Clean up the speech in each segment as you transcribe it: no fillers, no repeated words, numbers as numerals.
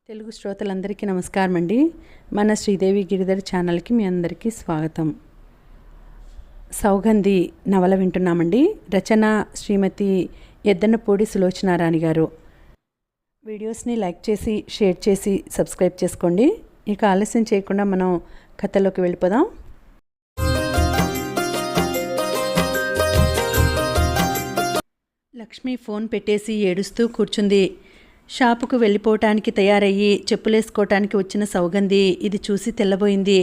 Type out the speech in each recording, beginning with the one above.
తెలుగు శ్రోతలందరికీ నమస్కారం అండి. మన శ్రీదేవి గిరిధర్ ఛానల్కి మీ అందరికీ స్వాగతం. సౌగంధి నవల వింటున్నామండి. రచన శ్రీమతి ఎద్దన్నపూడి సులోచనారాణి గారు. వీడియోస్ని లైక్ చేసి షేర్ చేసి సబ్స్క్రైబ్ చేసుకోండి. ఇక ఆలస్యం చేయకుండా మనం కథలోకి వెళ్ళిపోదాం. లక్ష్మి ఫోన్ పెట్టేసి ఏడుస్తూ కూర్చుంది. షాపుకు వెళ్ళిపోవటానికి తయారయ్యి చెప్పులేసుకోవటానికి వచ్చిన సౌగంధి ఇది చూసి తెల్లబోయింది.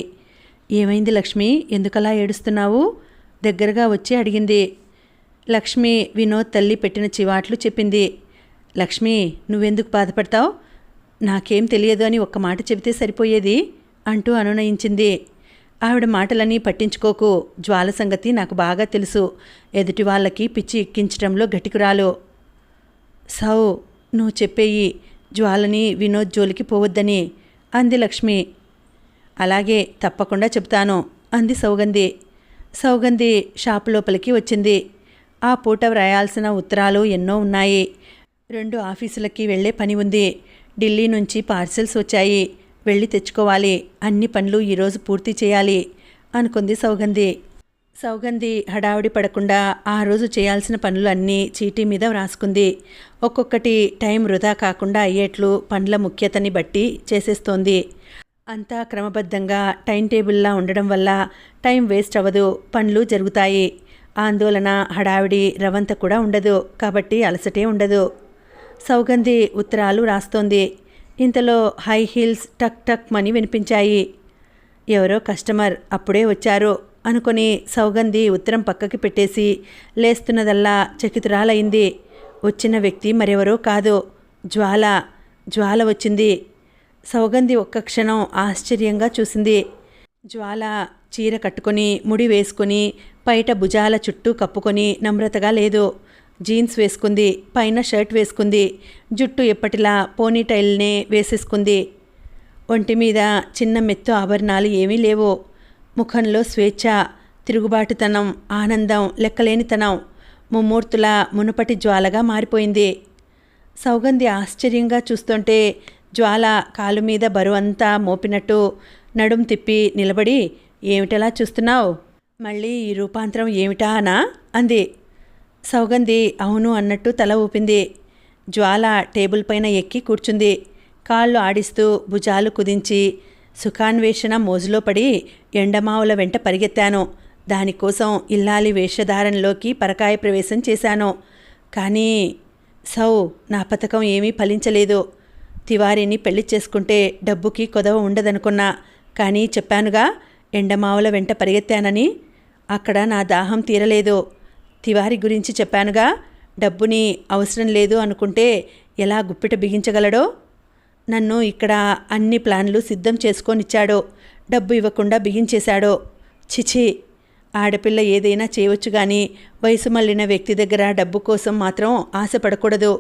ఏమైంది లక్ష్మి, ఎందుకలా ఏడుస్తున్నావు? దగ్గరగా వచ్చి అడిగింది. లక్ష్మి వినోద్ తల్లి పెట్టిన చివాట్లు చెప్పింది. లక్ష్మి, నువ్వెందుకు బాధపడతావు? నాకేం తెలియదు అని ఒక్క మాట చెబితే సరిపోయేది అంటూ అనునయించింది. ఆవిడ మాటలని పట్టించుకోకు. జ్వాల సంగతి నాకు బాగా తెలుసు. ఎదుటి వాళ్ళకి పిచ్చి ఎక్కించడంలో గటికురాలు. సౌ, నువ్వు చెప్పేయి, జ్వాలని వినోద్ జోలికి పోవద్దని అంది లక్ష్మి. అలాగే, తప్పకుండా చెప్తాను అంది సౌగంధి. సౌగంధి షాపు లోపలికి వచ్చింది. ఆ పూట వ్రాయాల్సిన ఉత్తరాలు ఎన్నో ఉన్నాయి. 2 ఆఫీసులకి వెళ్లే పని ఉంది. ఢిల్లీ నుంచి పార్సెల్స్ వచ్చాయి. వెళ్ళి తెచ్చుకోవాలి. అన్ని పనులు ఈరోజు పూర్తి చేయాలి అనుకుంది సౌగంధి. సౌగంధి హడావిడి పడకుండా ఆ రోజు చేయాల్సిన పనులు అన్నీ చీటీ మీద వ్రాసుకుంది. ఒక్కొక్కటి టైం వృధా కాకుండా అయ్యేట్లు పనుల ముఖ్యతని బట్టి చేసేస్తోంది. అంతా క్రమబద్ధంగా టైం టేబుల్లా ఉండడం వల్ల టైం వేస్ట్ అవ్వదు, పనులు జరుగుతాయి. ఆందోళన, హడావిడి, రవంత కూడా ఉండదు. కాబట్టి అలసటే ఉండదు. సౌగంధి ఉత్తరాలు రాస్తోంది. ఇంతలో హై హీల్స్ టక్ టక్ మని వినిపించాయి. ఎవరో కస్టమర్ అప్పుడే వచ్చారు అనుకొని సౌగంధి ఉత్తరం పక్కకి పెట్టేసి లేస్తున్నదల్లా చకితురాలైంది. వచ్చిన వ్యక్తి మరెవరో కాదు, జ్వాల. జ్వాల వచ్చింది. సౌగంధి ఒక్క క్షణం ఆశ్చర్యంగా చూసింది. జ్వాల చీర కట్టుకొని, ముడి వేసుకొని, పైట భుజాల చుట్టూ కప్పుకొని నమ్రతగా లేదు. జీన్స్ వేసుకుంది, పైన షర్ట్ వేసుకుంది. జుట్టు ఎప్పటిలా పోనీటైల్నే వేసేసుకుంది. ఒంటి మీద చిన్న మెత్తు ఆభరణాలు ఏమీ లేవు. ముఖంలో స్వేచ్ఛ, తిరుగుబాటుతనం, ఆనందం, లెక్కలేనితనం ముమ్మూర్తుల మునుపటి జ్వాలగా మారిపోయింది. సౌగంధి ఆశ్చర్యంగా చూస్తుంటే జ్వాల కాలు మీద బరువంతా మోపినట్టు నడుం తిప్పి నిలబడి, ఏమిటలా చూస్తున్నావు? మళ్ళీ ఈ రూపాంతరం ఏమిటా అనా అంది. సౌగంధి అవును అన్నట్టు తల ఊపింది. జ్వాల టేబుల్ పైన ఎక్కి కూర్చుంది. కాళ్ళు ఆడిస్తూ భుజాలు కుదించి సుఖాన్వేషణ మోజులో పడి ఎండమావుల వెంట పరిగెత్తాను. దానికోసం ఇల్లాలి వేషధారణలోకి పరకాయ ప్రవేశం చేశాను. కానీ సౌ, నా పథకం ఏమీ ఫలించలేదు. తివారీని పెళ్లి చేసుకుంటే డబ్బుకి కొదవ ఉండదనుకున్నా. కానీ చెప్పానుగా, ఎండమావుల వెంట పరిగెత్తానని. అక్కడ నా దాహం తీరలేదు. తివారీ గురించి చెప్పానుగా, డబ్బుని అవసరం లేదు అనుకుంటే ఎలా గుప్పిట బిగించగలడో. నన్ను ఇక్కడ అన్ని ప్లాన్లు సిద్ధం చేసుకొనిచ్చాడో, డబ్బు ఇవ్వకుండా బిగించేశాడో. చిచి, ఆడపిల్ల ఏదైనా చేయవచ్చు కానీ వయసు మళ్ళిన వ్యక్తి దగ్గర డబ్బు కోసం మాత్రం ఆశపడకూడదు.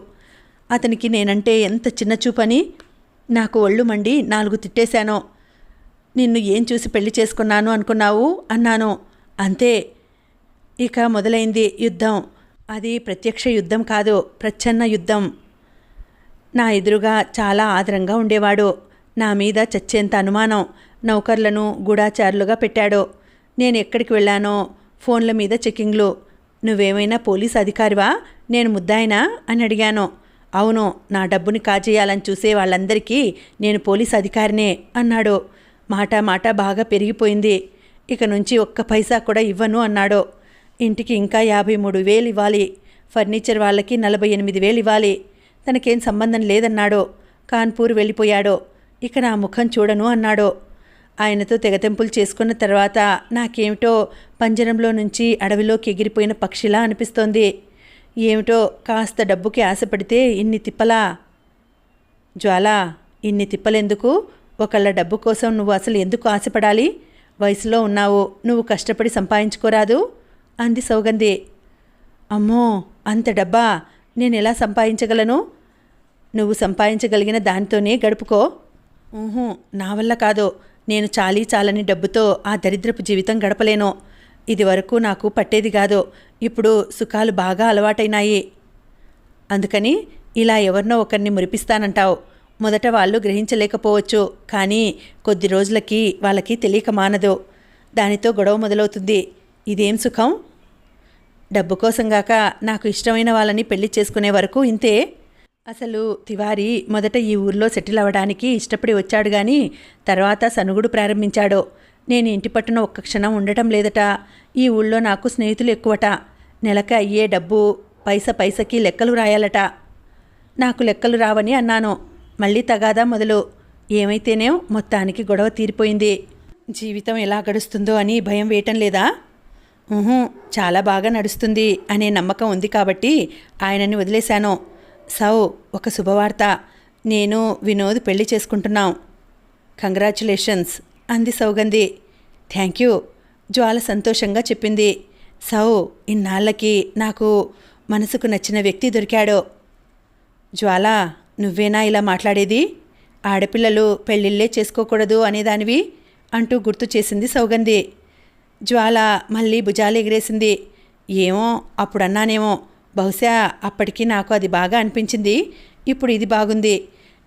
అతనికి నేనంటే ఎంత చిన్న చూపని నాకు ఒళ్ళు మండి 4 తిట్టేశాను. నిన్ను ఏం చూసి పెళ్లి చేసుకున్నాను అనుకున్నావు అన్నాను. అంతే. ఇక మొదలైంది యుద్ధం. అది ప్రత్యక్ష యుద్ధం కాదు, ప్రచ్ఛన్న యుద్ధం. నా ఎదురుగా చాలా ఆదరంగా ఉండేవాడు. నా మీద చచ్చేంత అనుమానం. నౌకర్లను గూఢాచారులుగా పెట్టాడు. నేను ఎక్కడికి వెళ్ళానో ఫోన్ల మీద చెకింగ్లు. నువ్వేమైనా పోలీస్ అధికారివా, నేను ముద్దాయినా అని అడిగాను. అవును, నా డబ్బుని కాజేయాలని చూసే వాళ్ళందరికీ నేను పోలీస్ అధికారినే అన్నాడు. మాట బాగా పెరిగిపోయింది. ఇక నుంచి ఒక్క పైసా కూడా ఇవ్వను అన్నాడు. ఇంటికి ఇంకా 53,000 ఇవ్వాలి. ఫర్నిచర్ వాళ్ళకి 48,000 ఇవ్వాలి. తనకేం సంబంధం లేదన్నాడు. కాన్పూర్ వెళ్ళిపోయాడు. ఇక నా ముఖం చూడను అన్నాడు. ఆయనతో తెగతెంపులు చేసుకున్న తర్వాత నాకేమిటో పంజరంలో నుంచి అడవిలోకి ఎగిరిపోయిన పక్షిలా అనిపిస్తోంది. ఏమిటో కాస్త డబ్బుకి ఆశపడితే ఇన్ని తిప్పలా. జ్వాల, ఇన్ని తిప్పలెందుకు? ఒకళ్ళ డబ్బు కోసం నువ్వు అసలు ఎందుకు ఆశపడాలి? వయసులో ఉన్నావు, నువ్వు కష్టపడి సంపాదించుకోరాదు అంది సౌగంధి. అమ్మో, అంత డబ్బా నేనెలా సంపాదించగలను? నువ్వు సంపాదించగలిగిన దానితోనే గడుపుకో. నా వల్ల కాదు. నేను చాలని డబ్బుతో ఆ దరిద్రపు జీవితం గడపలేను. ఇది వరకు నాకు పట్టేది కాదు. ఇప్పుడు సుఖాలు బాగా అలవాటైనాయి. అందుకని ఇలా ఎవరినో ఒకరిని మురిపిస్తానంటావు. మొదట వాళ్ళు గ్రహించలేకపోవచ్చు, కానీ కొద్ది రోజులకి వాళ్ళకి తెలియక మానదు. దానితో గొడవ మొదలవుతుంది. ఇదేం సుఖం? డబ్బు కోసంగాక నాకు ఇష్టమైన వాళ్ళని పెళ్లి చేసుకునే వరకు ఇంతే. అసలు తివారీ మొదట ఈ ఊర్లో సెటిల్ అవ్వడానికి ఇష్టపడి వచ్చాడు గాని తర్వాత సనుగుడు ప్రారంభించాడు. నేను ఇంటి పట్టున ఒక్క క్షణం ఉండటం లేదట. ఈ ఊళ్ళో నాకు స్నేహితులు ఎక్కువట. నెలకి అయ్యే డబ్బు పైసకి లెక్కలు రాయాలట. నాకు లెక్కలు రావని అన్నాను. మళ్ళీ తగాదా మొదలు. ఏమైతేనేం మొత్తానికి గొడవ తీరిపోయింది. జీవితం ఎలా గడుస్తుందో అని భయం వేయటం లేదా? చాలా బాగా నడుస్తుంది అనే నమ్మకం ఉంది కాబట్టి ఆయనని వదిలేశాను. సౌ, ఒక శుభవార్త. నేను వినోద్ పెళ్లి చేసుకుంటున్నాం. కంగ్రాచులేషన్స్ అంది సౌగంధి. థ్యాంక్ యూ, జ్వాల సంతోషంగా చెప్పింది. సౌ, ఇన్నాళ్ళకి నాకు మనసుకు నచ్చిన వ్యక్తి దొరికాడు. జ్వాల, నువ్వేనా ఇలా మాట్లాడేది? ఆడపిల్లలు పెళ్ళిళ్ళే చేసుకోకూడదు అనేదానివి అంటూ గుర్తు చేసింది సౌగంధి. జ్వాల మళ్ళీ భుజాలు ఎగిరేసింది. ఏమో, అప్పుడన్నానేమో. బహుశా అప్పటికి నాకు అది బాగా అనిపించింది. ఇప్పుడు ఇది బాగుంది.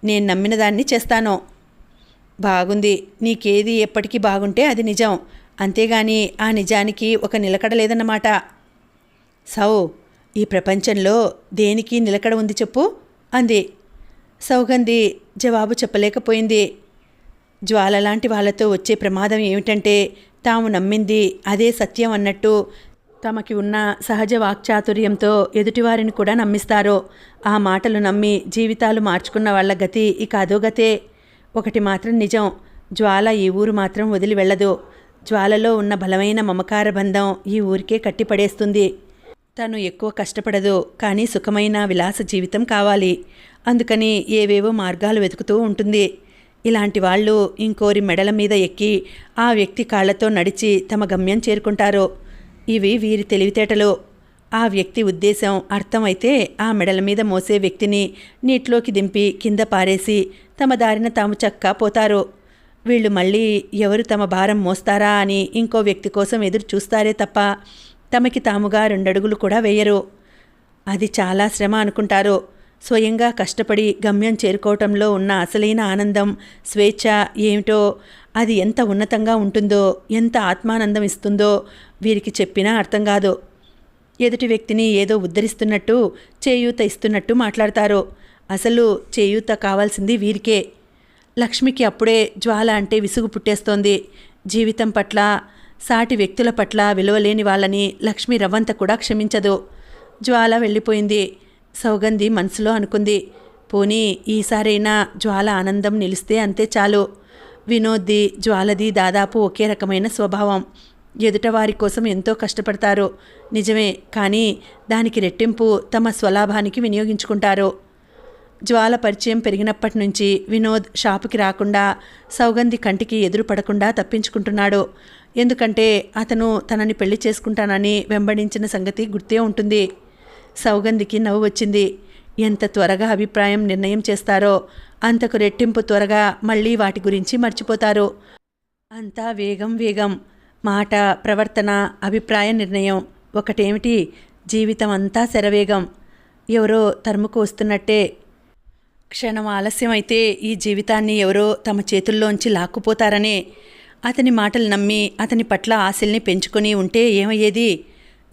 నేను నమ్మిన దాన్ని చేస్తాను. బాగుంది. నీకేది ఎప్పటికీ బాగుంటే అది నిజం. అంతేగాని ఆ నిజానికి ఒక నిలకడ లేదన్నమాట. సౌ, ఈ ప్రపంచంలో దేనికి నిలకడ ఉంది చెప్పు అంది. సౌగంధి జవాబు చెప్పలేకపోయింది. జ్వాల లాంటి వాళ్ళతో వచ్చే ప్రమాదం ఏమిటంటే తాము నమ్మింది అదే సత్యం అన్నట్టు తమకి ఉన్న సహజ వాక్చాతుర్యంతో ఎదుటివారిని కూడా నమ్మిస్తారు. ఆ మాటలు నమ్మి జీవితాలు మార్చుకున్న వాళ్ళ గతి ఇక అదోగతే. ఒకటి మాత్రం నిజం, జ్వాల ఈ ఊరు మాత్రం వదిలి వెళ్ళదు. జ్వాలలో ఉన్న బలమైన మమకార బంధం ఈ ఊరికే కట్టిపడేస్తుంది. తను ఎక్కువ కష్టపడదు, కానీ సుఖమైన విలాస జీవితం కావాలి. అందుకని ఏవేవో మార్గాలు వెతుకుతూ ఉంటుంది. ఇలాంటి వాళ్ళు ఇంకోరి మెడల మీద ఎక్కి ఆ వ్యక్తి కాళ్లతో నడిచి తమ గమ్యం చేరుకుంటారు. ఇవి వీరి తెలివితేటలు. ఆ వ్యక్తి ఉద్దేశం అర్థమైతే ఆ మెడల మీద మోసే వ్యక్తిని నీటిలోకి దింపి కింద పారేసి తమ దారిన తాము చక్కా పోతారు. వీళ్ళు మళ్ళీ ఎవరు తమ భారం మోస్తారా అని ఇంకో వ్యక్తి కోసం ఎదురు చూస్తారే తప్ప తమకి తాముగా 2 అడుగులు కూడా వేయరు. అది చాలా శ్రమ అనుకుంటారు. స్వయంగా కష్టపడి గమ్యం చేరుకోవటంలో ఉన్న అసలైన ఆనందం, స్వేచ్ఛ ఏమిటో, అది ఎంత ఉన్నతంగా ఉంటుందో, ఎంత ఆత్మానందం ఇస్తుందో వీరికి చెప్పినా అర్థం కాదు. ఎదుటి వ్యక్తిని ఏదో ఉద్ధరిస్తున్నట్టు, చేయూత ఇస్తున్నట్టు మాట్లాడతారు. అసలు చేయూత కావాల్సింది వీరికే. లక్ష్మికి అప్పుడే జ్వాల అంటే విసుగు పుట్టేస్తోంది. జీవితం పట్ల, సాటి వ్యక్తుల పట్ల విలువలేని వాళ్ళని లక్ష్మి రవ్వంత కూడా క్షమించదు. జ్వాల వెళ్ళిపోయింది. సౌగంధి మనసులో అనుకుంది, పోనీ ఈసారైనా జ్వాల ఆనందం నిలిస్తే అంతే చాలు. వినోద్ది జ్వాలది దాదాపు ఒకే రకమైన స్వభావం. ఎదుటవారి కోసం ఎంతో కష్టపడతారు నిజమే, కానీ దానికి రెట్టింపు తమ స్వలాభానికి వినియోగించుకుంటారు. జ్వాల పరిచయం పెరిగినప్పటి నుంచి వినోద్ షాపుకి రాకుండా, సౌగంధి కంటికి ఎదురు పడకుండా తప్పించుకుంటున్నాడు. ఎందుకంటే అతను తనని పెళ్లి చేసుకుంటానని వెంబడించిన సంగతి గుర్తే ఉంటుంది. సౌగంధికి నవ్వు వచ్చింది. ఎంత త్వరగా అభిప్రాయం నిర్ణయం చేస్తారో అంతకు రెట్టింపు త్వరగా మళ్ళీ వాటి గురించి మర్చిపోతారు. అంతా వేగం. మాట, ప్రవర్తన, అభిప్రాయ నిర్ణయం ఒకటేమిటి, జీవితం అంతా శరవేగం. ఎవరో తరుముకు వస్తున్నట్టే. క్షణం ఆలస్యమైతే ఈ జీవితాన్ని ఎవరో తమ చేతుల్లోంచి లాక్కుపోతారనే. అతని మాటలు నమ్మి అతని పట్ల ఆశల్ని పెంచుకొని ఉంటే ఏమయ్యేది?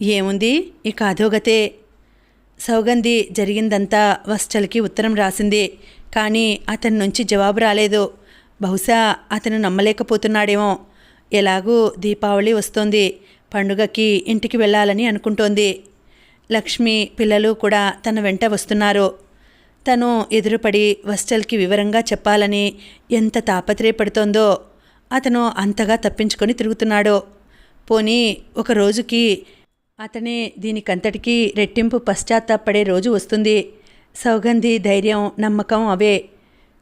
ఏముంది, ఇక అధోగతే. సౌగంధి జరిగిందంతా వశ్చలకి ఉత్తరం రాసింది. కానీ అతని నుంచి జవాబు రాలేదు. బహుశా అతను నమ్మలేకపోతున్నాడేమో. ఎలాగూ దీపావళి వస్తోంది. పండుగకి ఇంటికి వెళ్ళాలని అనుకుంటోంది. లక్ష్మి, పిల్లలు కూడా తన వెంట వస్తున్నారు. తను ఎదురుపడి వశ్చల్కి వివరంగా చెప్పాలని ఎంత తాపత్రయపడుతోందో. అతను అంతగా తప్పించుకొని తిరుగుతున్నాడు. పోనీ ఒక రోజుకి అతనే దీనికంతటికీ రెట్టింపు పశ్చాత్తాపడే రోజు వస్తుంది. సౌగంధి ధైర్యం, నమ్మకం అవే.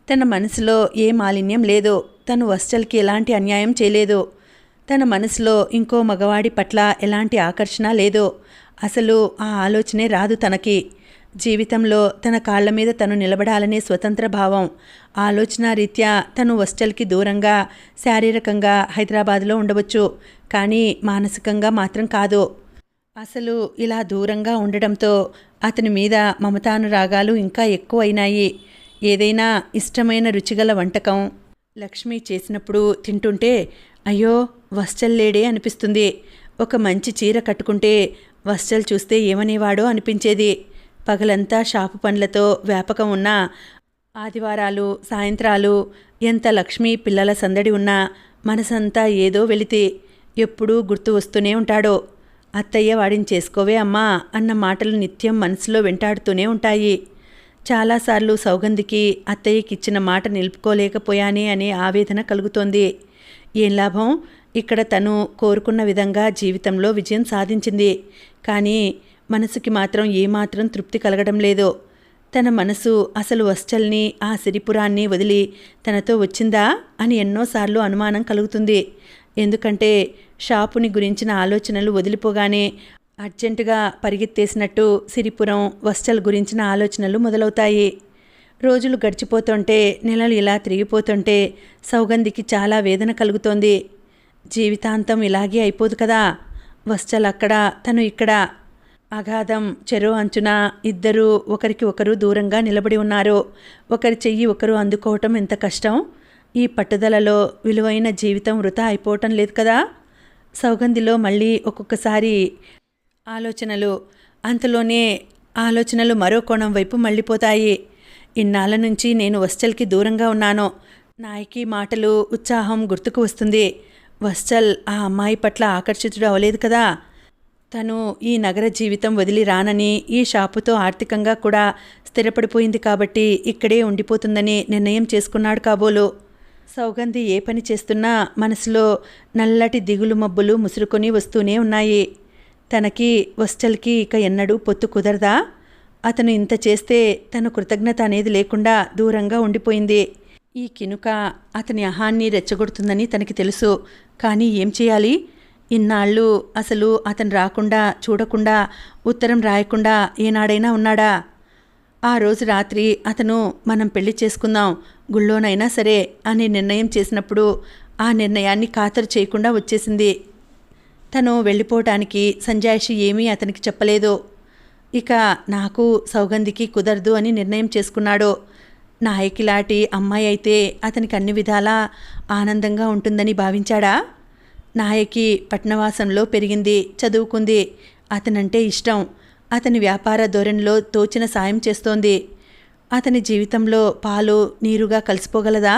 తన మనసులో ఏ మాలిన్యం లేదు. తను వశ్చల్కి ఎలాంటి అన్యాయం చేయలేదు. తన మనసులో ఇంకో మగవాడి పట్ల ఎలాంటి ఆకర్షణ లేదు. అసలు ఆ ఆలోచనే రాదు తనకి. జీవితంలో తన కాళ్ల మీద తను నిలబడాలనే స్వతంత్ర భావం. ఆలోచన రీత్యా తను వశ్చల్కి దూరంగా, శారీరకంగా హైదరాబాద్లో ఉండవచ్చు, కానీ మానసికంగా మాత్రం కాదు. అసలు ఇలా దూరంగా ఉండడంతో అతని మీద మమతానురాగాలు ఇంకా ఎక్కువైనాయి. ఏదైనా ఇష్టమైన రుచిగల వంటకం లక్ష్మి చేసినప్పుడు తింటుంటే అయ్యో వశ్చల్ లేడే అనిపిస్తుంది. ఒక మంచి చీర కట్టుకుంటే వశ్చల్ చూస్తే ఏమనేవాడో అనిపించేది. పగలంతా షాపు పనులతో వ్యాపకం ఉన్నా ఆదివారాలు సాయంత్రాలు ఎంత లక్ష్మి పిల్లల సందడి ఉన్నా మనసంతా ఏదో వెళితే ఎప్పుడూ గుర్తు వస్తూనే ఉంటాడో. అత్తయ్య వాడిని చేసుకోవే అమ్మా అన్న మాటలు నిత్యం మనసులో వెంటాడుతూనే ఉంటాయి. చాలాసార్లు సౌగంధికి అత్తయ్యకిచ్చిన మాట నిలుపుకోలేకపోయానే అనే ఆవేదన కలుగుతోంది. ఏం లాభం, ఇక్కడ తను కోరుకున్న విధంగా జీవితంలో విజయం సాధించింది. కానీ మనసుకి మాత్రం ఏమాత్రం తృప్తి కలగడం లేదు. తన మనసు అసలు వశ్చల్ని ఆ సిరిపురాన్ని వదిలి తనతో వచ్చిందా అని ఎన్నోసార్లు అనుమానం కలుగుతుంది. ఎందుకంటే షాపుని గురించిన ఆలోచనలు వదిలిపోగానే అర్జెంటుగా పరిగెత్తేసినట్టు సిరిపురం వశ్చల్ గురించిన ఆలోచనలు మొదలవుతాయి. రోజులు గడిచిపోతుంటే నెలలు ఇలా తిరిగిపోతుంటే సౌగంధికి చాలా వేదన కలుగుతోంది. జీవితాంతం ఇలాగే అయిపోదు కదా. వశ్చల్ అక్కడ, తను ఇక్కడ. అగాధం చెరో అంచున ఇద్దరూ ఒకరికి ఒకరు దూరంగా నిలబడి ఉన్నారు. ఒకరి చెయ్యి ఒకరు అందుకోవటం ఎంత కష్టం. ఈ పట్టుదలలో విలువైన జీవితం వృధా అయిపోవటం లేదు కదా. సౌగంధిలో మళ్ళీ ఒక్కొక్కసారి ఆలోచనలు, అంతలోనే ఆలోచనలు మరో కోణం వైపు మళ్ళీపోతాయి. ఇన్నాళ్ళ నుంచి నేను వశ్చల్కి దూరంగా ఉన్నాను. నాయకి మాటలు, ఉత్సాహం గుర్తుకు వస్తుంది. వశ్చల్ ఆ అమ్మాయి పట్ల ఆకర్షితుడు అవలేదు కదా. తను ఈ నగర జీవితం వదిలి రానని, ఈ షాపుతో ఆర్థికంగా కూడా స్థిరపడిపోయింది కాబట్టి ఇక్కడే ఉండిపోతుందని నిర్ణయం చేసుకున్నాడు కాబోలు. సౌగంధి ఏ పని చేస్తున్నా మనసులో నల్లటి దిగులు మబ్బులు ముసురుకొని వస్తూనే ఉన్నాయి. తనకి వశ్చల్కి ఇక ఎన్నడూ పొత్తు కుదరదా? అతను ఇంత చేస్తే తన కృతజ్ఞత అనేది లేకుండా దూరంగా ఉండిపోయింది. ఈ కినుక అతని అహాన్ని రెచ్చగొడుతుందని తనకి తెలుసు. కానీ ఏం చేయాలి? ఇన్నాళ్ళు అసలు అతను రాకుండా, చూడకుండా, ఉత్తరం రాయకుండా ఏనాడైనా ఉన్నాడా? ఆ రోజు రాత్రి అతను మనం పెళ్లి చేసుకుందాం, గుళ్ళోనైనా సరే అని నిర్ణయం చేసినప్పుడు ఆ నిర్ణయాన్ని ఖాతరు చేయకుండా వచ్చేసింది. తను వెళ్ళిపోవటానికి సంజాయిషి ఏమీ అతనికి చెప్పలేదు. ఇక నాకు సౌగంధికి కుదరదు అని నిర్ణయం చేసుకున్నాడు. నాయకిలాంటి అమ్మాయి అయితే అతనికి అన్ని విధాలా ఆనందంగా ఉంటుందని భావించాడా? నాయకి పట్నవాసంలో పెరిగింది, చదువుకుంది. అతనంటే ఇష్టం. అతని వ్యాపార ధోరణిలో తోచిన సాయం చేస్తోంది. అతని జీవితంలో పాలు నీరుగా కలిసిపోగలదా?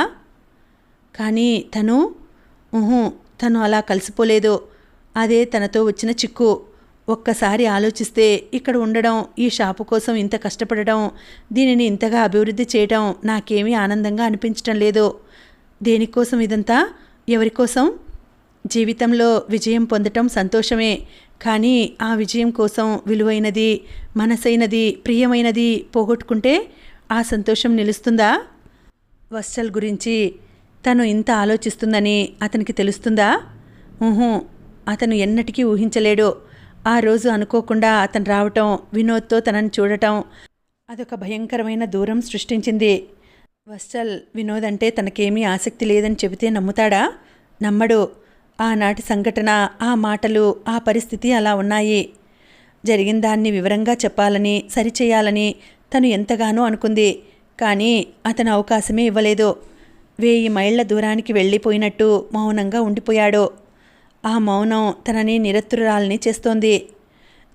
కానీ తను అలా కలిసిపోలేదు. అదే తనతో వచ్చిన చిక్కు. ఒక్కసారి ఆలోచిస్తే ఇక్కడ ఉండడం, ఈ షాపు కోసం ఇంత కష్టపడడం, దీనిని ఇంతగా అభివృద్ధి చేయడం నాకేమీ ఆనందంగా అనిపించటం లేదు. దేనికోసం ఇదంతా? ఎవరికోసం? జీవితంలో విజయం పొందటం సంతోషమే. కానీ ఆ విజయం కోసం విలువైనది, మనసైనది, ప్రియమైనది పోగొట్టుకుంటే ఆ సంతోషం నిలుస్తుందా? వశ్చల్ గురించి తను ఇంత ఆలోచిస్తుందని అతనికి తెలుస్తుందా? అతను ఎన్నటికీ ఊహించలేడు. ఆ రోజు అనుకోకుండా అతను రావటం, వినోద్తో తనని చూడటం అదొక భయంకరమైన దూరం సృష్టించింది. వశ్చల్ వినోద్ అంటే తనకేమీ ఆసక్తి లేదని చెబితే నమ్ముతాడా? నమ్మడు. ఆనాటి సంఘటన, ఆ మాటలు, ఆ పరిస్థితి అలా ఉన్నాయి. జరిగిన దాన్ని వివరంగా చెప్పాలని, సరిచేయాలని తను ఎంతగానో అనుకుంది. కానీ అతను అవకాశమే ఇవ్వలేదు. 1000 మైళ్ళ దూరానికి వెళ్ళిపోయినట్టు మౌనంగా ఉండిపోయాడు. ఆ మౌనం తనని నిరత్తురాల్ని చేస్తోంది.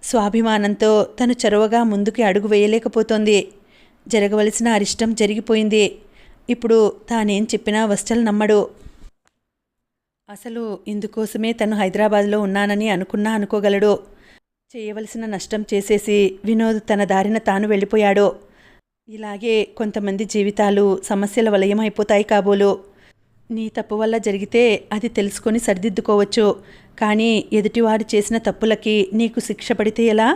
స్వాభిమానంతో తను చొరవగా ముందుకి అడుగు వేయలేకపోతోంది. జరగవలసిన అరిష్టం జరిగిపోయింది. ఇప్పుడు తానేం చెప్పినా వశ్చల్ నమ్మడు. అసలు ఇందుకోసమే తను హైదరాబాద్లో ఉన్నానని అనుకోగలడు. చేయవలసిన నష్టం చేసేసి వినోద్ తన దారిన తాను వెళ్ళిపోయాడు. ఇలాగే కొంతమంది జీవితాలు సమస్యల వలయం అయిపోతాయి కాబోలు. నీ తప్పు వల్ల జరిగితే అది తెలుసుకొని సరిదిద్దుకోవచ్చు. కానీ ఎదుటివారు చేసిన తప్పులకి నీకు శిక్ష పడితే ఎలా?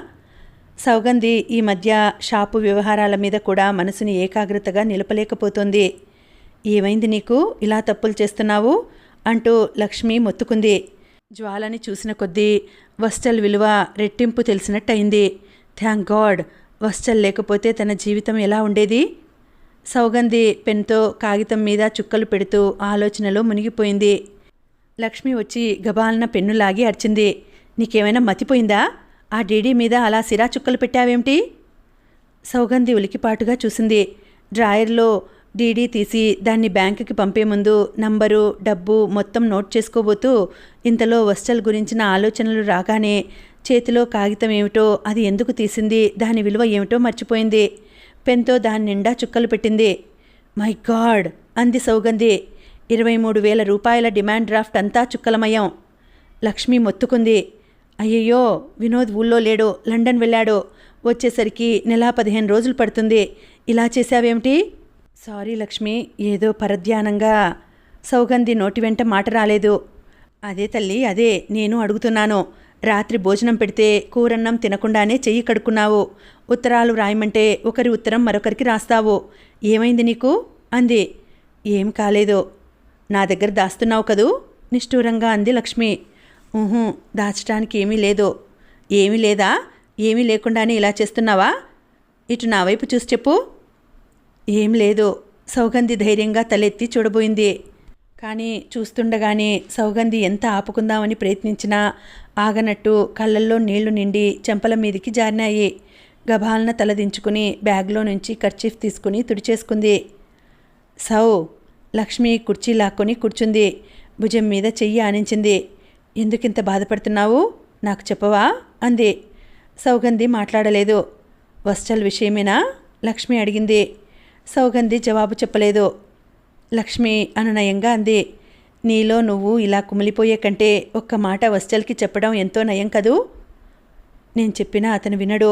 సౌగంధి ఈ మధ్య షాపు వ్యవహారాల మీద కూడా మనసుని ఏకాగ్రతగా నిలపలేకపోతోంది. ఏమైంది నీకు? ఇలా తప్పులు చేస్తున్నావు అంటూ లక్ష్మి మొత్తుకుంది. జ్వాలని చూసిన కొద్దీ వశ్చల్ విలువ రెట్టింపు తెలిసినట్టయింది. థ్యాంక్ గాడ్, వశ్చల్ లేకపోతే తన జీవితం ఎలా ఉండేది? సౌగంధి పెన్తో కాగితం మీద చుక్కలు పెడుతూ ఆలోచనలో మునిగిపోయింది. లక్ష్మి వచ్చి గబాలన పెన్ను లాగి అరిచింది. నీకేమైనా మతిపోయిందా? ఆ డీడీ మీద అలా సిరా చుక్కలు పెట్టావేమిటి? సౌగంధి ఉలికిపాటుగా చూసింది. డ్రాయర్లో డీడీ తీసి దాన్ని బ్యాంకుకి పంపే ముందు నంబరు డబ్బు మొత్తం నోట్ చేసుకోబోతూ ఇంతలో వస్టల్ గురించిన ఆలోచనలు రాగానే చేతిలో కాగితం ఏమిటో, అది ఎందుకు తీసింది, దాని విలువ ఏమిటో మర్చిపోయింది. పెన్తో దాని నిండా చుక్కలు పెట్టింది. మై గాడ్ అంది సౌగంధి. 23,000 రూపాయల డిమాండ్ డ్రాఫ్ట్ అంతా చుక్కలమయం. లక్ష్మి మొత్తుకుంది. అయ్యయ్యో, వినోద్ ఊళ్ళో లేడు, లండన్ వెళ్ళాడు, వచ్చేసరికి నెల 15 రోజులు పడుతుంది. ఇలా చేశావేమిటి? సారీ లక్ష్మి, ఏదో పరధ్యానంగా. సౌగంధి నోటి వెంట మాట రాలేదు. అదే తల్లి, అదే నేను అడుగుతున్నాను. రాత్రి భోజనం పెడితే కూరన్నం తినకుండానే చెయ్యి కడుక్కున్నావు. ఉత్తరాలు రాయమంటే ఒకరి ఉత్తరం మరొకరికి రాస్తావు. ఏమైంది నీకు అంది. ఏం కాలేదు. నా దగ్గర దాస్తున్నావు కదూ నిష్ఠూరంగా అంది లక్ష్మి. దాచడానికి ఏమీ లేదు. ఏమీ లేదా? ఏమీ లేకుండానే ఇలా చేస్తున్నావా? ఇటు నా వైపు చూసి చెప్పు. ఏం లేదు. సౌగంధి ధైర్యంగా తలెత్తి చూడబోయింది. కానీ చూస్తుండగానే సౌగంధి ఎంత ఆపుకుందామని ప్రయత్నించినా ఆగనట్టు కళ్ళల్లో నీళ్లు నిండి చెంపల మీదికి జారినాయి. గభాలన తలదించుకుని బ్యాగ్లో నుంచి కర్చీఫ్ తీసుకుని తుడిచేసుకుంది. సౌ లక్ష్మి కుర్చీ లాక్కొని కూర్చుంది. భుజం మీద చెయ్యి ఆనించింది. ఎందుకింత బాధపడుతున్నావు, నాకు చెప్పవా అంది. సౌగంధి మాట్లాడలేదు. వస్టల్ విషయమేనా లక్ష్మి అడిగింది. సౌగంధి జవాబు చెప్పలేదు. లక్ష్మి అనునయంగా అంది. నీలో నువ్వు ఇలా కుమిలిపోయే కంటే ఒక్క మాట వస్టల్కి చెప్పడం ఎంతో నయం కదూ. నేను చెప్పినా అతను వినడు.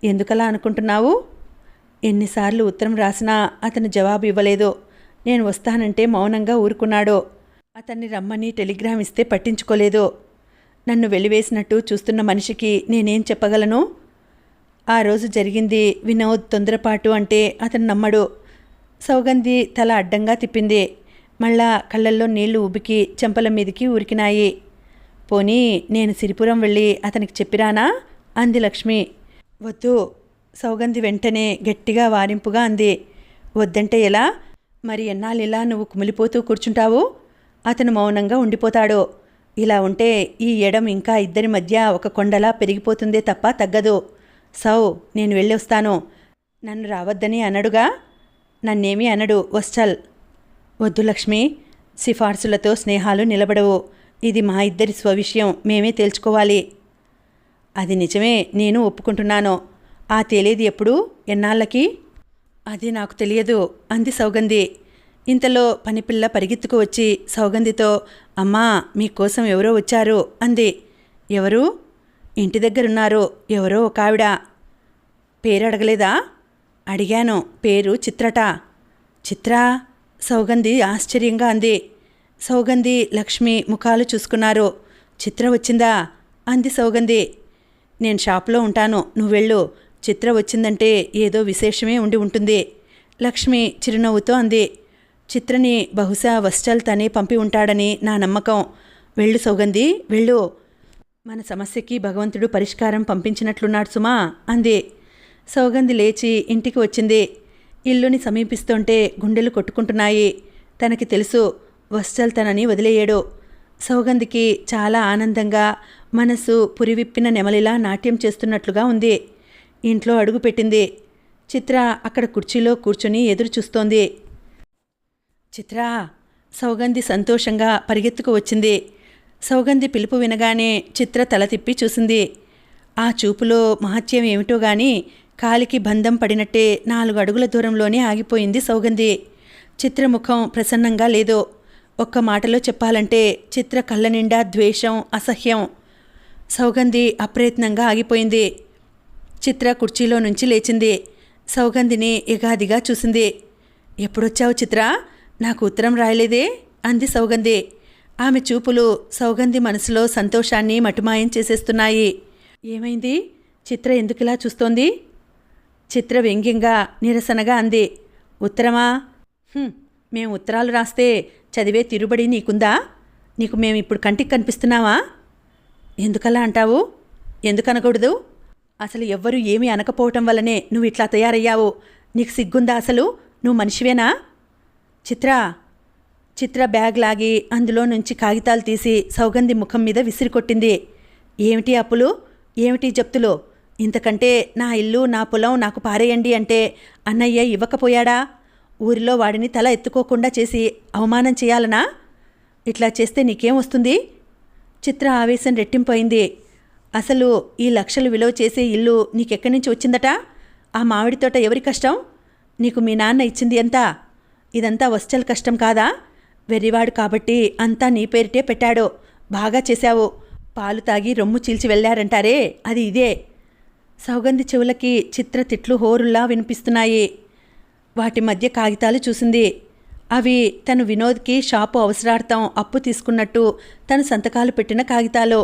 ఎందుకలా అనుకుంటున్నావు? ఎన్నిసార్లు ఉత్తరం రాసినా అతను జవాబు ఇవ్వలేదు. నేను వస్తానంటే మౌనంగా ఊరుకున్నాడు. అతన్ని రమ్మని టెలిగ్రామ్ ఇస్తే పట్టించుకోలేదు. నన్ను వెలివేసినట్టు చూస్తున్న మనిషికి నేనేం చెప్పగలను? ఆ రోజు జరిగింది వినోద్ తొందరపాటు అంటే అతను నమ్మడు. సౌగంధి తల అడ్డంగా తిప్పింది. మళ్ళా కళ్ళల్లో నీళ్లు ఉబికి చెంపల మీదికి ఉరికినాయి. పోనీ నేను సిరిపురం వెళ్ళి అతనికి చెప్పిరానా అంది లక్ష్మి. వద్దు. సౌగంధి వెంటనే గట్టిగా వారింపుగా అంది. వద్దంటే ఎలా? మరి ఎన్నాళ్ళిలా నువ్వు కుమిలిపోతూ కూర్చుంటావు? అతను మౌనంగా ఉండిపోతాడు. ఇలా ఉంటే ఈ ఎడం ఇంకా ఇద్దరి మధ్య ఒక కొండలా పెరిగిపోతుందే తప్ప తగ్గదు. సౌ, నేను వెళ్ళొస్తాను. నన్ను రావద్దని అనడుగా? నన్నేమీ అనడు వస్టల్. వద్దు లక్ష్మి, సిఫార్సులతో స్నేహాలు నిలబడవు. ఇది మా ఇద్దరి స్వవిషయం, మేమే తేల్చుకోవాలి. అది నిజమే, నేను ఒప్పుకుంటున్నాను. ఆ తేలేది ఎప్పుడు, ఎన్నాళ్ళకి? అది నాకు తెలియదు అంది సౌగంధి. ఇంతలో పనిపిల్ల పరిగెత్తుకు వచ్చి సౌగంధితో, అమ్మా, మీకోసం ఎవరో వచ్చారు అంది. ఎవరు? ఇంటి దగ్గరున్నారు, ఎవరో ఒక ఆవిడ. పేరు అడగలేదా? అడిగాను. పేరు చిత్రట. చిత్రా? సౌగంధి ఆశ్చర్యంగా అంది. సౌగంధి లక్ష్మి ముఖాలు చూసుకున్నారు. చిత్ర వచ్చిందా అంది సౌగంధి. నేను షాప్లో ఉంటాను, నువ్వు వెళ్ళు. చిత్ర వచ్చిందంటే ఏదో విశేషమే ఉండి ఉంటుంది. లక్ష్మి చిరునవ్వుతో అంది. చిత్రని బహుశా వస్టల్ తనే పంపి ఉంటాడని నా నమ్మకం. వెళ్ళు సౌగంధి, వెళ్ళు. మన సమస్యకి భగవంతుడు పరిష్కారం పంపించినట్లున్నాడు సుమా అంది. సౌగంధి లేచి ఇంటికి వచ్చింది. ఇల్లుని సమీపిస్తుంటే గుండెలు కొట్టుకుంటున్నాయి. తనకి తెలుసు వస్టల్ తనని వదిలేయడు. సౌగంధికి చాలా ఆనందంగా మనసు పురివిప్పిన నెమలిలా నాట్యం చేస్తున్నట్లుగా ఉంది. ఇంట్లో అడుగుపెట్టింది. చిత్ర అక్కడ కుర్చీలో కూర్చుని ఎదురు చూస్తోంది. చిత్రా! సౌగంధి సంతోషంగా పరిగెత్తుకు వచ్చింది. సౌగంధి పిలుపు వినగానే చిత్ర తల తిప్పి చూసింది. ఆ చూపులో మహత్యం ఏమిటో గాని కాలికి బంధం పడినట్టే 4 అడుగుల దూరంలోనే ఆగిపోయింది సౌగంధి. చిత్రముఖం ప్రసన్నంగా లేదు. ఒక్క మాటలో చెప్పాలంటే చిత్ర కళ్ళ నిండా ద్వేషం, అసహ్యం. సౌగంధి అప్రయత్నంగా ఆగిపోయింది. చిత్ర కుర్చీలో నుంచి లేచింది. సౌగంధిని ఎగాదిగా చూసింది. ఎప్పుడొచ్చావు చిత్ర? నాకు ఉత్తరం రాయలేదే అంది సౌగంధి. ఆమె చూపులు సౌగంధి మనసులో సంతోషాన్ని మటుమాయం చేసేస్తున్నాయి. ఏమైంది? చిత్ర ఎందుకిలా చూస్తోంది? చిత్ర వ్యంగ్యంగా నిరసనగా అంది. ఉత్తరమా? మేము ఉత్తరాలు రాస్తే చదివే తిరుబడి నీకుందా? నీకు మేమిప్పుడు కంటికి కనిపిస్తున్నావా? ఎందుకలా అంటావు? ఎందుకనకూడదు? అసలు ఎవ్వరూ ఏమీ అనకపోవటం వల్లనే నువ్వు ఇట్లా తయారయ్యావు. నీకు సిగ్గుందా అసలు? నువ్వు మనిషివేనా? చిత్ర బ్యాగ్ లాగి అందులో నుంచి కాగితాలు తీసి సౌగంధి ముఖం మీద విసిరికొట్టింది. ఏమిటి అప్పులు? ఏమిటి జప్తులు? ఇంతకంటే నా ఇల్లు నా పొలం నాకు పారేయండి అంటే అన్నయ్య ఇవ్వకపోయాడా? ఊరిలో వాడిని తల ఎత్తుకోకుండా చేసి అవమానం చేయాలనా? ఇట్లా చేస్తే నీకేం వస్తుంది? చిత్ర ఆవేశం రెట్టింపోయింది. అసలు ఈ లక్షలు విలువ చేసే ఇల్లు నీకెక్కడి నుంచి వచ్చిందట? ఆ మామిడి తోట ఎవరి కష్టం? నీకు మీ నాన్న ఇచ్చింది ఎంత? ఇదంతా వశ్చల కష్టం కాదా? వెర్రివాడు కాబట్టి అంతా నీ పేరిటే పెట్టాడు. బాగా చేశావు. పాలు తాగి రొమ్ము చీల్చి వెళ్ళారంటారే, అది ఇదే. సౌగంధి చెవులకి చిత్ర తిట్లు హోరుల్లా వినిపిస్తున్నాయి. వాటి మధ్య కాగితాలు చూసింది. అవి తను వినోద్కి షాపు అవసరార్థం అప్పు తీసుకున్నట్టు తను సంతకాలు పెట్టిన కాగితాలు.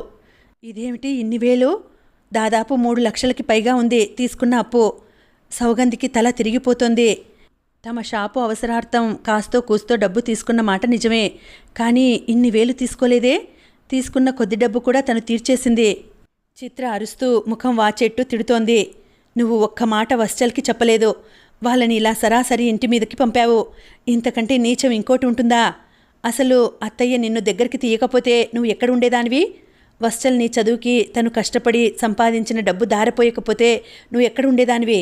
ఇదేమిటి ఇన్ని వేలు? దాదాపు 3 లక్షలకి పైగా ఉంది తీసుకున్న అప్పు. సౌగంధికి తల తిరిగిపోతుంది. తమ షాపు అవసరార్థం కాస్తో కూస్తో డబ్బు తీసుకున్న మాట నిజమే, కానీ ఇన్ని వేలు తీసుకోలేదే. తీసుకున్న కొద్ది డబ్బు కూడా తను తీర్చేసింది. చిత్ర అరుస్తూ ముఖం వాచేట్టు తిడుతోంది. నువ్వు ఒక్క మాట వశ్చల్కి చెప్పలేదు. వాళ్ళని ఇలా సరాసరి ఇంటి మీదకి పంపావు. ఇంతకంటే నీచం ఇంకోటి ఉంటుందా? అసలు అత్తయ్య నిన్ను దగ్గరికి తీయకపోతే నువ్వు ఎక్కడ ఉండేదానివి? వశ్చల్ నీ చదువుకి తను కష్టపడి సంపాదించిన డబ్బు దారిపోయకపోతే నువ్వు ఎక్కడ ఉండేదానివి?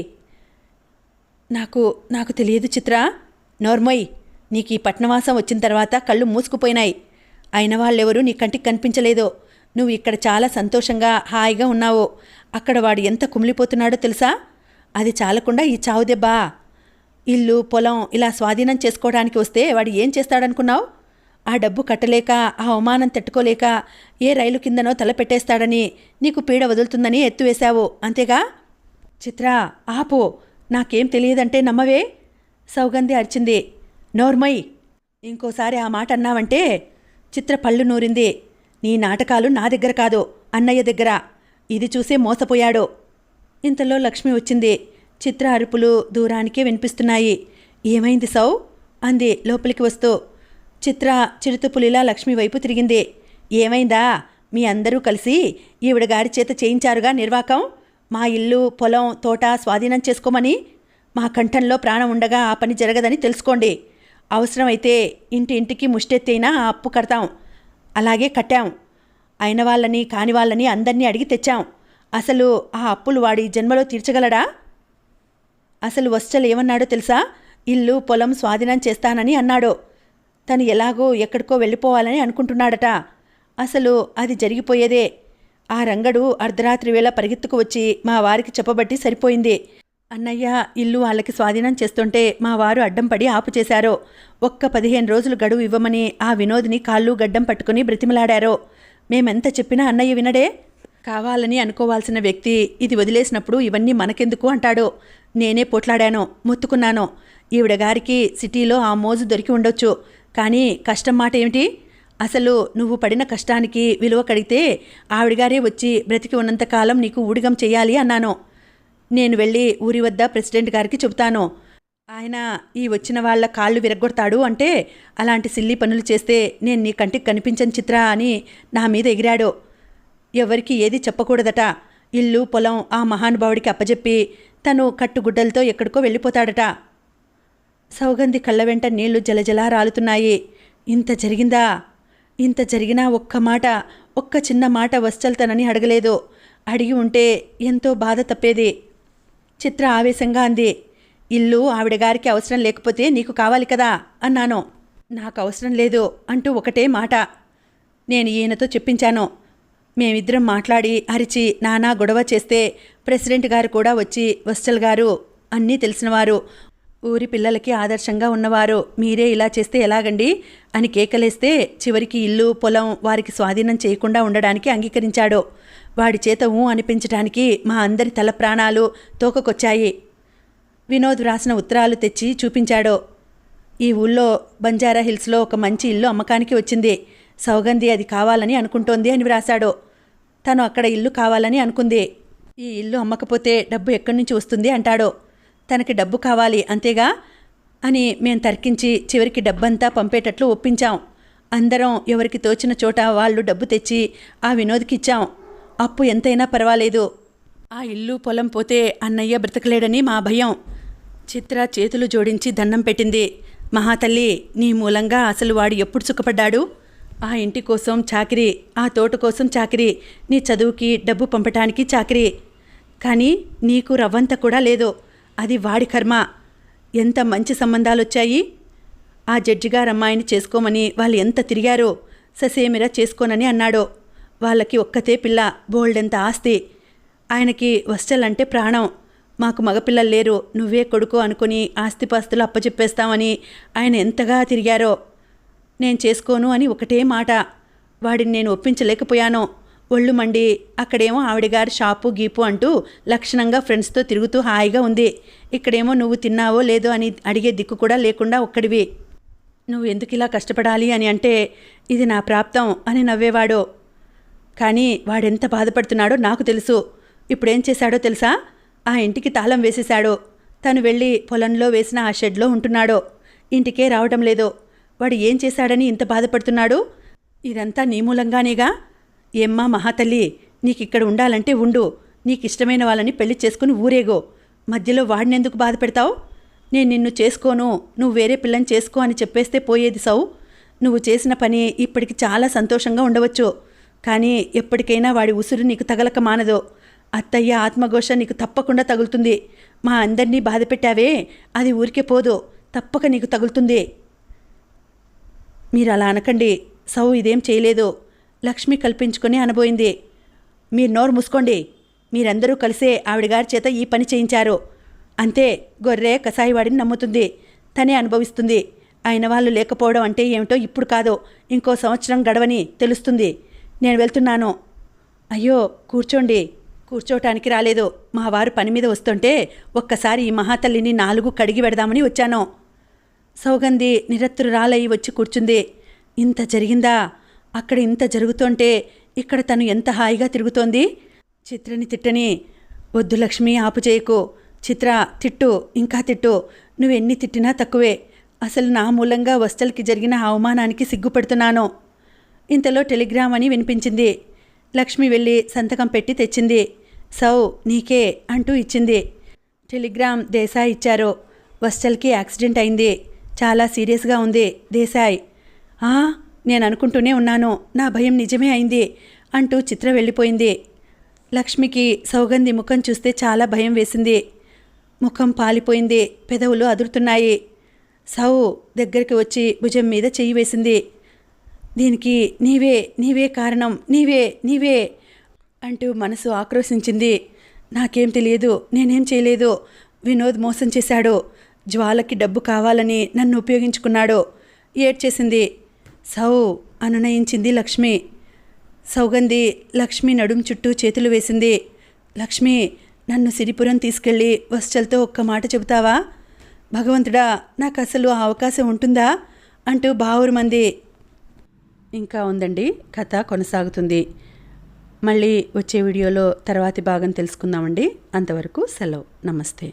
నాకు తెలియదు చిత్ర. నోర్మోయ్, నీకు ఈ పట్నవాసం వచ్చిన తర్వాత కళ్ళు మూసుకుపోయినాయి. అయిన వాళ్ళెవరూ నీ కంటికి కనిపించలేదు. నువ్వు ఇక్కడ చాలా సంతోషంగా హాయిగా ఉన్నావు. అక్కడ వాడు ఎంత కుమిలిపోతున్నాడో తెలుసా? అది చాలకుండా ఈ చావు దెబ్బా. ఇల్లు పొలం ఇలా స్వాధీనం చేసుకోవడానికి వస్తే వాడు ఏం చేస్తాడనుకున్నావు? ఆ డబ్బు కట్టలేక ఆ అవమానం తట్టుకోలేక ఏ రైలు కిందనో తల పెట్టేస్తాడని నీకు పీడ వదులుతుందని ఎత్తువేశావు, అంతేగా? చిత్ర ఆపో, నాకేం తెలియదంటే నమ్మవే. సౌగంధి అరిచింది. నోర్మయ్, ఇంకోసారి ఆ మాట అన్నావంటే. చిత్ర పళ్ళు నూరింది. నీ నాటకాలు నా దగ్గర కాదు, అన్నయ్య దగ్గర. ఇది చూసే మోసపోయాడు. ఇంతలో లక్ష్మి వచ్చింది. చిత్ర అరుపులు దూరానికే వినిపిస్తున్నాయి. ఏమైంది సౌ? అంది లోపలికి వస్తూ. చిత్ర చిరుతపులిలా లక్ష్మి వైపు తిరిగింది. ఏమైందా? మీ అందరూ కలిసి ఈవిడ గారి చేత చేయించారుగా నిర్వాకం. మా ఇల్లు పొలం తోట స్వాధీనం చేసుకోమని. మా కంఠంలో ప్రాణం ఉండగా ఆ పని జరగదని తెలుసుకోండి. అవసరమైతే ఇంటింటికి ముష్టెత్తైనా ఆ అప్పు కడతాం. అలాగే కట్టాం. అయిన వాళ్ళని కాని వాళ్ళని అందరినీ అడిగి తెచ్చాం. అసలు ఆ అప్పులు వాడి జన్మలో తీర్చగలడా? అసలు వశ్చల్ ఏమన్నాడో తెలుసా? ఇల్లు పొలం స్వాధీనం చేస్తానని అన్నాడు. తను ఎలాగో ఎక్కడికో వెళ్ళిపోవాలని అనుకుంటున్నాడట. అసలు అది జరిగిపోయేదే. ఆ రంగడు అర్ధరాత్రి వేళ పరిగెత్తుకు వచ్చి మా వారికి చెప్పబట్టి సరిపోయింది. అన్నయ్య ఇల్లు వాళ్ళకి స్వాధీనం చేస్తుంటే మా వారు అడ్డం పడి ఆపు చేశారు. ఒక్క 15 రోజులు గడువు ఇవ్వమని ఆ వినోద్ని కాళ్ళు గడ్డం పట్టుకుని బ్రతిమలాడారు. మేమెంత చెప్పినా అన్నయ్య వినడే. కావాలని అనుకోవాల్సిన వ్యక్తి ఇది వదిలేసినప్పుడు ఇవన్నీ మనకెందుకు అంటాడు. నేనే పోట్లాడాను, మొత్తుకున్నాను. ఈవిడ గారికి సిటీలో ఆ మోజు దొరికి ఉండొచ్చు, కానీ కష్టం మాట ఏమిటి? అసలు నువ్వు పడిన కష్టానికి విలువ కడిగితే ఆవిడగారే వచ్చి బ్రతికి ఉన్నంతకాలం నీకు ఊడిగం చెయ్యాలి అన్నాను. నేను వెళ్ళి ఊరి వద్ద ప్రెసిడెంట్ గారికి చెబుతాను. ఆయన ఈ వచ్చిన వాళ్ళ కాళ్ళు విరగ్గొడతాడు అంటే అలాంటి సిల్లి పనులు చేస్తే నేను నీ కంటికి కనిపించని చిత్ర అని నా మీద ఎగిరాడు. ఎవరికి ఏది చెప్పకూడదట. ఇల్లు పొలం ఆ మహానుభావుడికి అప్పజెప్పి తను కట్టుగుడ్డలతో ఎక్కడికో వెళ్ళిపోతాడట. సౌగంధి కళ్ళ వెంట నీళ్లు జలజలా రాలుతున్నాయి. ఇంత జరిగిందా? ఇంత జరిగినా ఒక్క చిన్న మాట వశ్చల్తనని అడగలేదు. అడిగి ఉంటే ఎంతో బాధ తప్పేది. చిత్ర ఆవేశంగా అంది. ఇల్లు ఆవిడగారికి అవసరం లేకపోతే నీకు కావాలి కదా అన్నాను. నాకు అవసరం లేదు అంటూ ఒకటే మాట. నేను ఈయనతో చెప్పించాను. మేమిద్దరం మాట్లాడి అరిచి నానా గొడవ చేస్తే ప్రెసిడెంట్ గారు కూడా వచ్చి వశ్చల్ గారు అన్నీ తెలిసినవారు, ఊరి పిల్లలకి ఆదర్శంగా ఉన్నవారు, మీరే ఇలా చేస్తే ఎలాగండి అని కేకలేస్తే చివరికి ఇల్లు పొలం వారికి స్వాధీనం చేయకుండా ఉండడానికి అంగీకరించాడు. వాడి చేత అనిపించడానికి మా అందరి తల ప్రాణాలు తోకకొచ్చాయి. వినోద్ వ్రాసిన ఉత్తరాలు తెచ్చి చూపించాడు. ఈ ఊళ్ళో బంజారా హిల్స్లో ఒక మంచి ఇల్లు అమ్మకానికి వచ్చింది. సౌగంధి అది కావాలని అనుకుంటోంది అని వ్రాశాడు. తను అక్కడ ఇల్లు కావాలని అనుకుంది. ఈ ఇల్లు అమ్మకపోతే డబ్బు ఎక్కడి నుంచి వస్తుంది అంటాడు. తనకి డబ్బు కావాలి అంతేగా అని మేం తర్కించి చివరికి డబ్బంతా పంపేటట్లు ఒప్పించాం. అందరం ఎవరికి తోచిన చోట వాళ్ళు డబ్బు తెచ్చి ఆ వినోద్కి ఇచ్చాం. అప్పు ఎంతైనా పర్వాలేదు. ఆ ఇల్లు పొలం పోతే అన్నయ్య బ్రతకలేడని మా భయం. చిత్ర చేతులు జోడించి దండం పెట్టింది. మహాతల్లి, నీ మూలంగా అసలు వాడు ఎప్పుడు సుఖపడ్డాడు? ఆ ఇంటి కోసం చాకిరీ, ఆ తోట కోసం చాకిరీ, నీ చదువుకి డబ్బు పంపటానికి చాకిరీ. కానీ నీకు రవ్వంత కూడా లేదు. అది వాడి కర్మ. ఎంత మంచి సంబంధాలు వచ్చాయి. ఆ జడ్జిగారు అమ్మాయిని చేసుకోమని వాళ్ళు ఎంత తిరిగారో. ససేమిరా చేసుకోనని అన్నాడో. వాళ్ళకి ఒక్కతే పిల్ల, బోల్డెంత ఆస్తి. ఆయనకి వస్తలంటే ప్రాణం. మాకు మగపిల్లలు లేరు, నువ్వే కొడుకు అనుకుని ఆస్తిపాస్తులు అప్పచెప్పేస్తామని ఆయన ఎంతగా తిరిగారో. నేను చేసుకోను అని ఒకటే మాట. వాడిని నేను ఒప్పించలేకపోయాను. ఒళ్ళు మండి అక్కడేమో ఆవిడగారి షాపు గీపు అంటూ లక్షణంగా ఫ్రెండ్స్తో తిరుగుతూ హాయిగా ఉంది. ఇక్కడేమో నువ్వు తిన్నావో లేదో అని అడిగే దిక్కు కూడా లేకుండా ఒక్కడివి. నువ్వు ఎందుకు ఇలా కష్టపడాలి అని అంటే ఇది నా ప్రాప్తం అని నవ్వేవాడు. కానీ వాడెంత బాధపడుతున్నాడో నాకు తెలుసు. ఇప్పుడేం చేశాడో తెలుసా? ఆ ఇంటికి తాళం వేసేశాడు. తను వెళ్ళి పొలంలో వేసిన ఆ షెడ్లో ఉంటున్నాడో. ఇంటికే రావడం లేదు. వాడు ఏం చేశాడని ఇంత బాధపడుతున్నాడు? ఇదంతా నీ మూలంగానేగా. ఏమ్మా మహాతల్లి, నీకిక్కడ ఉండాలంటే ఉండు. నీకిష్టమైన వాళ్ళని పెళ్లి చేసుకుని ఊరేగో. మధ్యలో వాడినెందుకు బాధ పెడతావు? నేను నిన్ను చేసుకోను, నువ్వు వేరే పిల్లని చేసుకో అని చెప్పేస్తే పోయేది సౌ. నువ్వు చేసిన పని ఇప్పటికి చాలా సంతోషంగా ఉండవచ్చు. కానీ ఎప్పటికైనా వాడి ఉసురు నీకు తగలక మానదు. అత్తయ్య ఆత్మఘోష నీకు తప్పకుండా తగులుతుంది. మా అందరినీ బాధ పెట్టావే, అది ఊరికే పోదు, తప్పక నీకు తగులుతుంది. మీరు అలా అనకండి. సౌ ఇదేం చేయలేదు. లక్ష్మి కల్పించుకొని అనబోయింది. మీరు నోరు మూసుకోండి. మీరందరూ కలిసే ఆవిడగారి చేత ఈ పని చేయించారు. అంతే, గొర్రె కసాయివాడిని నమ్ముతుంది, తనే అనుభవిస్తుంది. అయిన వాళ్ళు లేకపోవడం అంటే ఏమిటో ఇప్పుడు కాదు, ఇంకో సంవత్సరం గడవని తెలుస్తుంది. నేను వెళ్తున్నాను. అయ్యో కూర్చోండి. కూర్చోటానికి రాలేదు. మా వారు పని మీద వస్తుంటే ఒక్కసారి ఈ మహాతల్లిని 4 కడిగి పెడదామని వచ్చాను. సౌగంధి నిరత్తురాలయ్యి వచ్చి కూర్చుంది. ఇంత జరిగిందా? అక్కడ ఇంత జరుగుతుంటే ఇక్కడ తను ఎంత హాయిగా తిరుగుతోంది. చిత్రని తిట్టని. వద్దు లక్ష్మి, ఆపు చేయకు. చిత్ర తిట్టు, ఇంకా తిట్టు. నువ్వెన్ని తిట్టినా తక్కువే. అసలు నా మూలంగా వస్తలకి జరిగిన అవమానానికి సిగ్గుపడుతున్నాను. ఇంతలో టెలిగ్రామ్ అని వినిపించింది. లక్ష్మి వెళ్ళి సంతకం పెట్టి తెచ్చింది. సౌ నీకే అంటూ ఇచ్చింది. టెలిగ్రామ్ దేశాయ్ ఇచ్చారు. వస్తల్కి యాక్సిడెంట్ అయింది, చాలా సీరియస్గా ఉంది. దేశాయ్. నేను అనుకుంటూనే ఉన్నాను, నా భయం నిజమే అయింది అంటూ చిత్ర వెళ్ళిపోయింది. లక్ష్మికి సౌగంధి ముఖం చూస్తే చాలా భయం వేసింది. ముఖం పాలిపోయింది, పెదవులు అదురుతున్నాయి. సౌ దగ్గరికి వచ్చి భుజం మీద చెయ్యి వేసింది. దీనికి నీవే కారణం, నీవే అంటూ మనసు ఆక్రోశించింది. నాకేం తెలియదు, నేనేం చేయలేదు. వినోద్ మోసం చేశాడు. జ్వాలకి డబ్బు కావాలని నన్ను ఉపయోగించుకున్నాడు. ఏడ్చేసింది. సౌ అనునయించింది లక్ష్మి. సౌగంధి లక్ష్మి నడుం చుట్టూ చేతులు వేసింది. లక్ష్మి, నన్ను సిరిపురం తీసుకెళ్ళి వశ్చల్తో ఒక్క మాట చెబుతావా? భగవంతుడా, నాకు అసలు ఆ అవకాశం ఉంటుందా అంటూ బావురుమంది. ఇంకా ఉందండి, కథ కొనసాగుతుంది. మళ్ళీ వచ్చే వీడియోలో తర్వాతి భాగం తెలుసుకుందామండి. అంతవరకు సెలవు. నమస్తే.